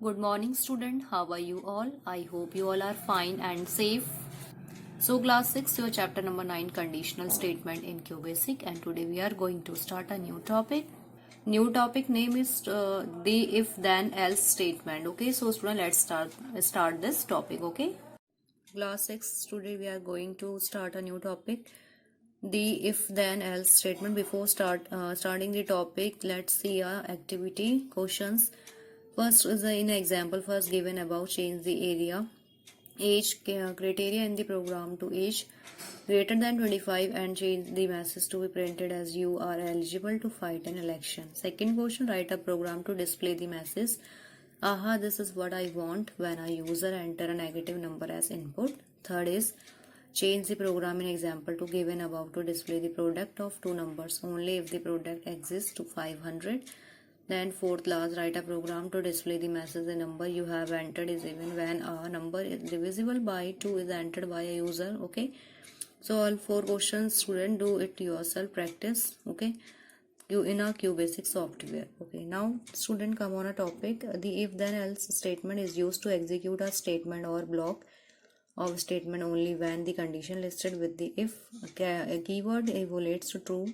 Good morning, student. How are you all? I hope you all are fine and safe. So, class 6, your chapter number 9, conditional statement in Q Basic, and today we are going to start a new topic. New topic name is the if then else statement. Okay, so student, let's start this topic. Okay, class 6, today we are going to start a new topic, the if then else statement. Before starting the topic, let's see activity questions. First is in example first given above, change the age criteria in the program to age greater than 25 and change the message to be printed as you are eligible to fight an election. Second question, write a program to display the message, aha, this is what I want, when a user enter a negative number as input. Third is change the program in example to given above to display the product of two numbers only if the product exists to 500. Then fourth last, write a program to display the message the number you have entered is even when a number is divisible by 2 is entered by a user. Okay, so all four questions, student, do it yourself, practice. Okay, you in a Q Basic software. Okay, now student, come on a topic. The if then else statement is used to execute a statement or block of statement only when the condition listed with the if keyword evaluates to true.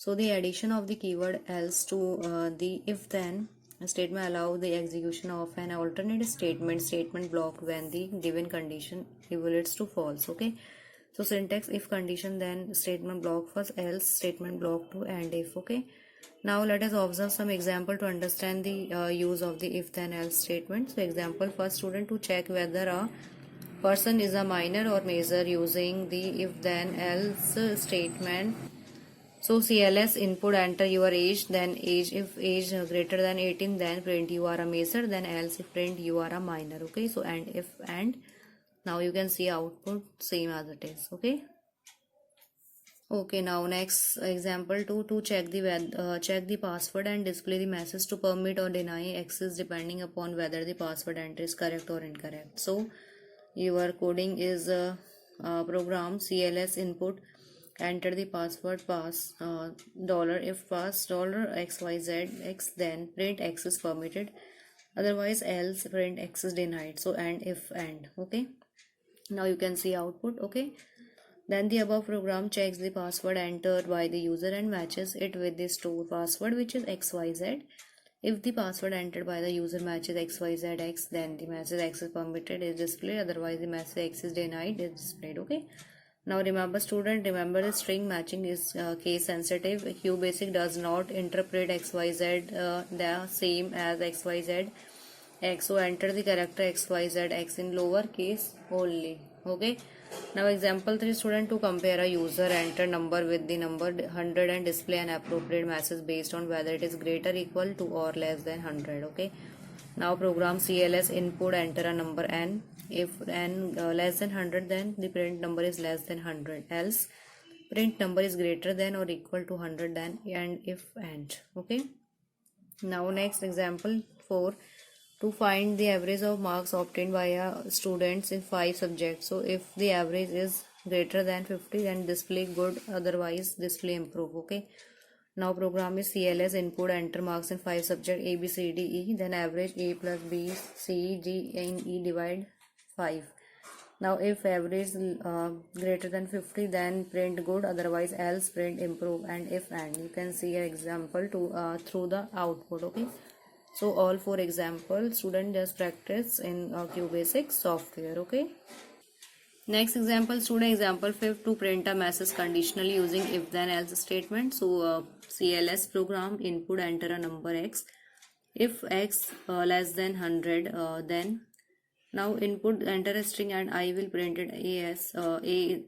So the addition of the keyword else to the if then statement allows the execution of an alternate statement block when the given condition evaluates to false. Okay, so syntax, if condition then statement block first, else statement block to, and if. Okay, now let us observe some example to understand the use of the if then else statement. So example first, student, to check whether a person is a minor or major using the if then else statement. So CLS input, enter your age, then age, if age greater than 18, then print you are a major, then else if print you are a minor. Okay, so and if and now you can see output same as it is. Okay. Okay, now next example to check the password and display the message to permit or deny access depending upon whether the password entry is correct or incorrect. So your coding is program CLS input, enter the password pass dollar, if pass dollar XYZ X, then print X is permitted, otherwise else print X is denied. So and if and. Okay, now you can see output. Okay, then the above program checks the password entered by the user and matches it with the store password, which is XYZ. If the password entered by the user matches XYZX, then the message X is permitted is displayed, otherwise the message X is denied is displayed. Okay, now remember student, remember the string matching is case sensitive. Q Basic does not interpret XYZ the same as XYZ X, so enter the character XYZ X in lower case only. Okay, now example 3, student, to compare a user enter number with the number 100 and display an appropriate message based on whether it is greater, equal to, or less than 100. Okay, now program CLS input, enter a number n, if n less than 100, then the print number is less than 100, else print number is greater than or equal to 100, then and if and. Okay, now next example 4, to find the average of marks obtained by students in 5 subjects. So if the average is greater than 50, then display good, otherwise display improve. Okay, now program is CLS input, enter marks in 5 subjects A, B, C, D, E, then average A plus B, C, D and E divide 5. Now if average greater than 50, then print good, otherwise else print improve, and if and. You can see an example to through the output. Okay, so all 4 examples, student, just practice in Q Basic software. Okay, next example, student, example 5, to print a message conditionally using if then else statement. So CLS program input, enter a number X, if X less than 100, then now input, enter a string and I will print it as a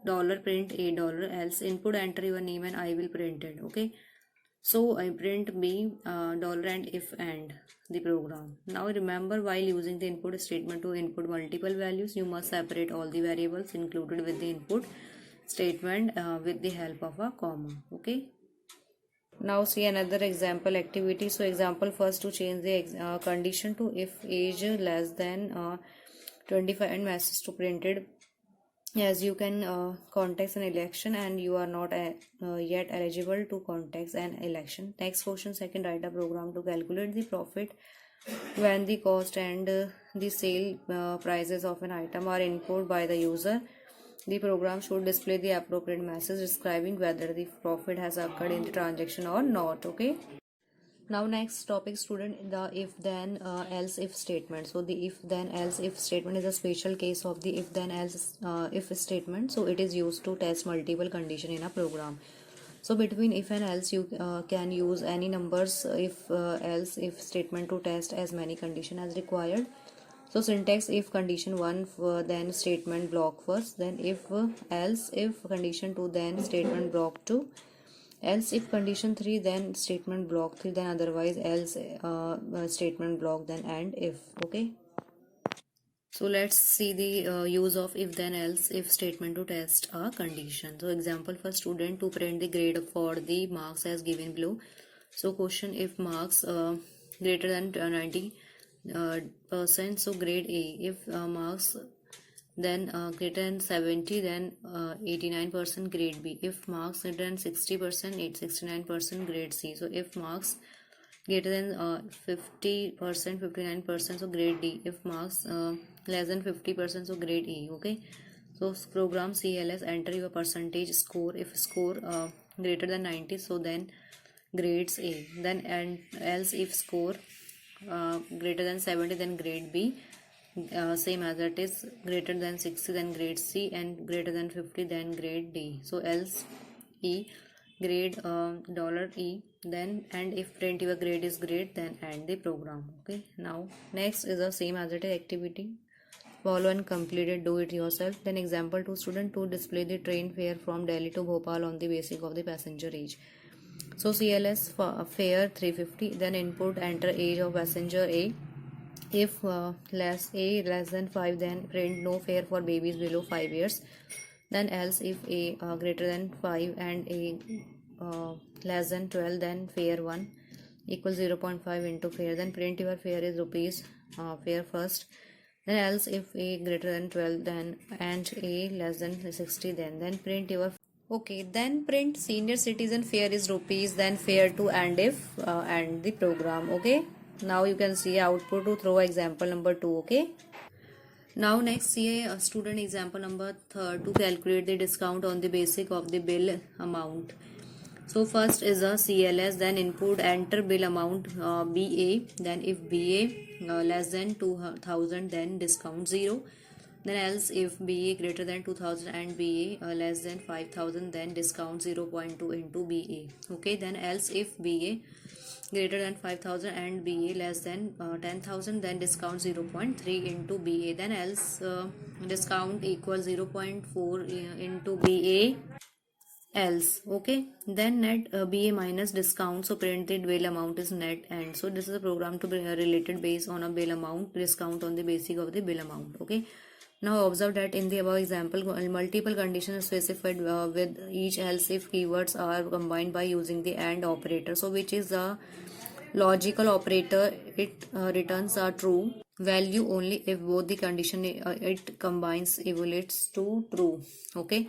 dollar, print a dollar, else input, enter your name and I will print it. Okay, so I print B dollar and if and the program. Now remember, while using the input statement to input multiple values, you must separate all the variables included with the input statement with the help of a comma. Okay, now see another example activity. So example first, to change the condition to if age less than 25 and message to printed as you can contest an election and you are not yet eligible to contest an election. Next question second, write a program to calculate the profit When the cost and the sale prices of an item are input by the user, the program should display the appropriate message describing whether the profit has occurred in the transaction or not. Okay. Now next topic, student, the if then else if statement. So the if then else if statement is a special case of the if then else if statement. So it is used to test multiple condition in a program. So between if and else you can use any numbers if else if statement to test as many condition as required. So syntax: if condition 1 then statement block first, then if else if condition 2 then statement block 2, else if condition 3 then statement block 3, then otherwise else statement block, then and if. Okay. So let's see the use of if then else if statement to test a condition. So example for student to print the grade for the marks as given below. So question: if marks greater than 90 percent, so grade A. If marks then greater than 70, then 89% grade B. If marks greater than 60%, 69% grade C. So if marks greater than 50%, 59%, so grade D. If marks less than 50%, so grade E. Okay. So program CLS, enter your percentage score. If score greater than 90, so then grades A. Then and else if score greater than 70, then grade B. Same as that is greater than 60, then grade C, and greater than 50, then grade D. So else E, grade $E, then and if print your grade is great, then end the program. Okay. Now next is the same as it is activity. Follow and complete it, do it yourself. Then example to student to display the train fare from Delhi to Bhopal on the basis of the passenger age. So CLS fare 350, then input enter age of passenger A. If less than 5, then print no fare for babies below 5 years. Then else if A greater than 5 and A less than 12, then fare 1 equals 0.5 into fare. Then print your fare is rupees fare first. Then else if A greater than 12, then and A less than 60, then print your. Okay, then print senior citizen fare is rupees, then fare 2 and if and the program. Okay. Now you can see output to throw example number 2. Okay. Now next see a student example number 3 to calculate the discount on the basic of the bill amount. So first is a CLS, then input enter bill amount BA, then if BA less than 2000, then discount 0. Then else if BA greater than 2000 and BA less than 5000, then discount 0.2 into BA. Okay. Then else if BA greater than 5000 and BA less than 10,000, then discount 0.3 into BA. Then else discount equals 0.4 into BA else. Okay. Then net BA minus discount, so print the bill amount is net, and so this is a program to be related based on a bill amount discount on the basic of the bill amount. Okay. Now observe that in the above example multiple conditions specified with each else if keywords are combined by using the AND operator. So which is a logical operator? It returns a true value only if both the condition it combines evaluates to true. Okay.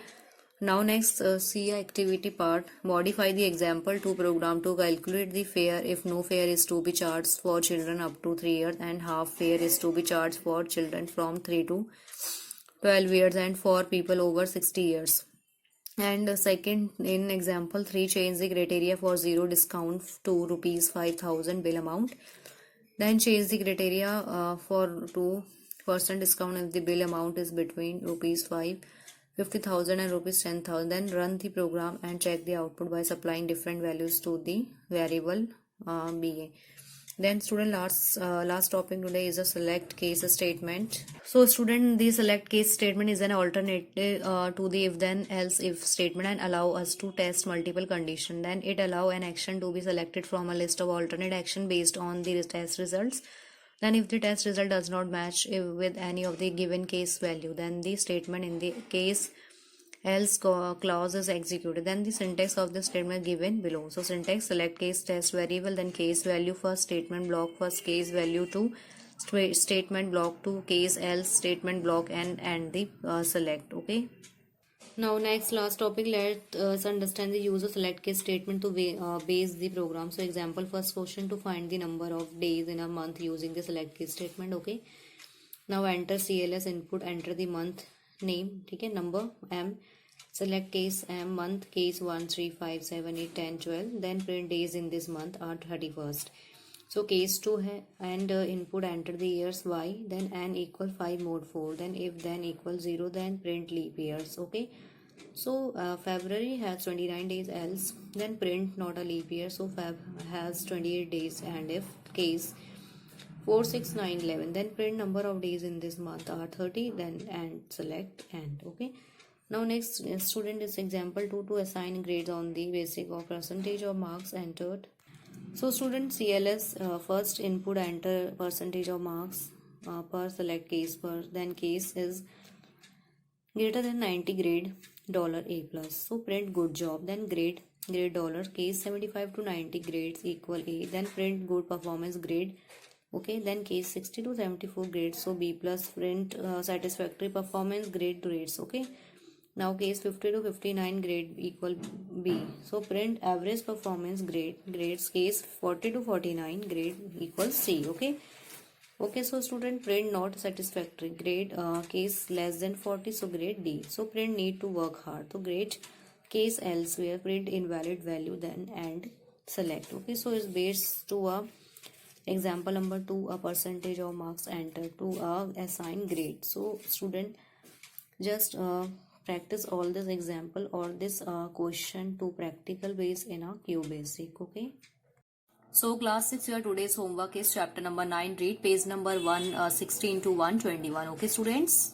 Now next see activity part. Modify the example to program to calculate the fare if no fare is to be charged for children up to 3 years and half fare is to be charged for children from 3 to 12 years and for people over 60 years. And second, in example 3, change the criteria for 0 discount to rupees 5000 bill amount. Then change the criteria for 2% discount if the bill amount is between rupees 50,000 and rupees 10,000. Then run the program and check the output by supplying different values to the variable BA. Then student last topic today is a select case statement. So student, the select case statement is an alternative to the if then else if statement and allow us to test multiple conditions. Then it allow an action to be selected from a list of alternate action based on the test results. Then if the test result does not match with any of the given case value, then the statement in the case else clause is executed. Then the syntax of the statement given below. So syntax: select case test variable, then case value first, statement block first, case value 2, statement block 2, case else, statement block and the select. Okay. Now next last topic, let us understand the use of select case statement to base the program. So example, first question, to find the number of days in a month using the select case statement. Okay, now enter CLS input, enter the month name, okay, number M, select case M, month case 1 3 5 7 8 10 12, then print days in this month are 31st. So case 2 है and input enter the years Y, then n equal 5 mod 4, then if then equal 0, then print leap years. Okay, so February has 29 days, else then print not a leap year, so Feb has 28 days, and if case 4 6 9 11, then print number of days in this month are 30, then and select and. Okay, now next student is example 2, to assign grades on the basic of percentage of marks entered. So student CLS, first input enter percentage of marks per select case per, then case is greater than 90 grade $A plus, so print good job, then grade dollar, case 75 to 90 grades equal A, then print good performance grade. Okay, then case 60 to 74 grades, so B plus, print satisfactory performance grades. Okay, now case 50 to 59 grade equal B, so print average performance grades, case 40 to 49 grade equal C. Okay, so student print not satisfactory grade, case less than 40, so grade D, so print need to work hard, so grade case elsewhere, print invalid value, then and select. Okay, so it's based to a example number 2, a percentage of marks entered to assign grade. So student just practice all this example or this question to practical base in a QBasic. Okay, so class 6, your today's homework is chapter number 9. Read page number 116 to 121. Okay students.